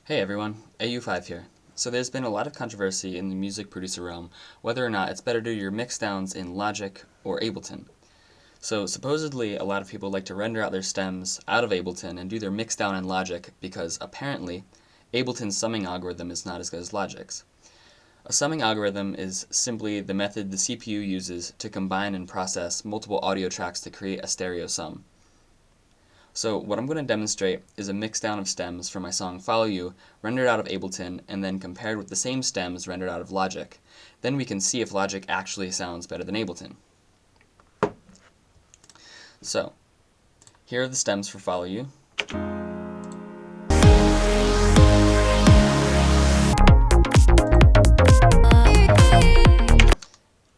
Hey everyone, AU5 here. So there's been a lot of controversy in the music producer realm whether or not it's better to do your mixdowns in Logic or Ableton. So supposedly a lot of people like to render out their stems out of Ableton and do their mixdown in Logic because apparently Ableton's summing algorithm is not as good as Logic's. A summing algorithm is simply the method the CPU uses to combine and process multiple audio tracks to create a stereo sum. So what I'm going to demonstrate is a mixdown of stems for my song Follow You, rendered out of Ableton, and then compared with the same stems rendered out of Logic. Then we can see if Logic actually sounds better than Ableton. So, here are the stems for Follow You.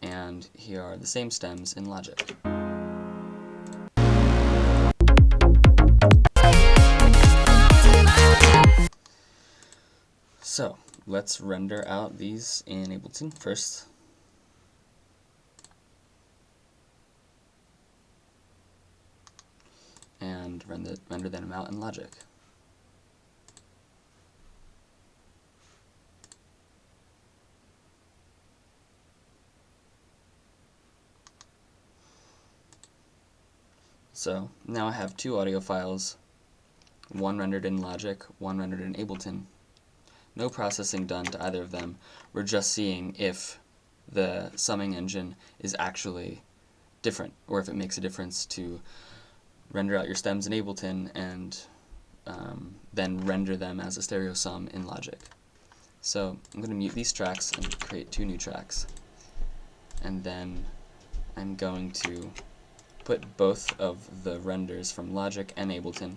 And here are the same stems in Logic. So, let's render out these in Ableton first. And render them out in Logic. So, now I have two audio files, one rendered in Logic, one rendered in Ableton. No processing done to either of them. We're just seeing if the summing engine is actually different, or if it makes a difference to render out your stems in Ableton and then render them as a stereo sum in Logic. So I'm going to mute these tracks and create two new tracks. And then I'm going to put both of the renders from Logic and Ableton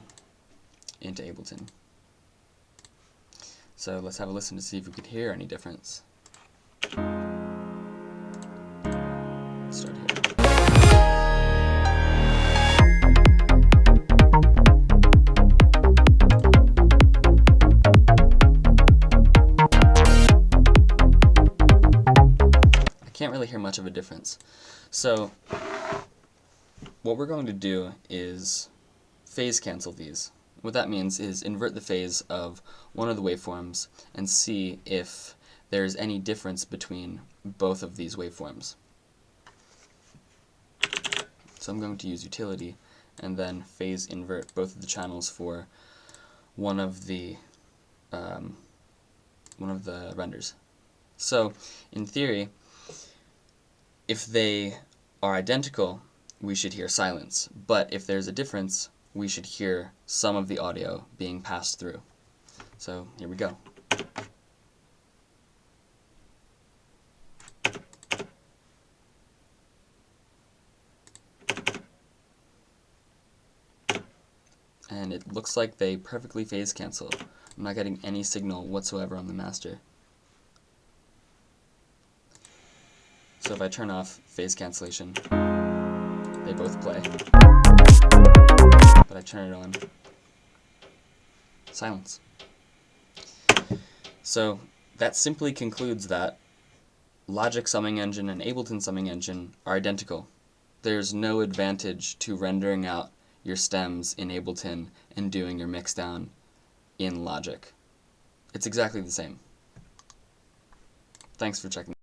into Ableton. So let's have a listen to see if we could hear any difference. Let's start here. I can't really hear much of a difference. So what we're going to do is phase cancel these. What that means is invert the phase of one of the waveforms and see if there's any difference between both of these waveforms. So I'm going to use utility and then phase invert both of the channels for one of the renders. So in theory, if they are identical, we should hear silence, but if there's a difference, we should hear some of the audio being passed through. So here we go. And it looks like they perfectly phase cancel. I'm not getting any signal whatsoever on the master. So if I turn off phase cancellation, they both play. But I turn it on, silence. So that simply concludes that Logic summing engine and Ableton summing engine are identical. There's no advantage to rendering out your stems in Ableton and doing your mixdown in Logic. It's exactly the same. Thanks for checking.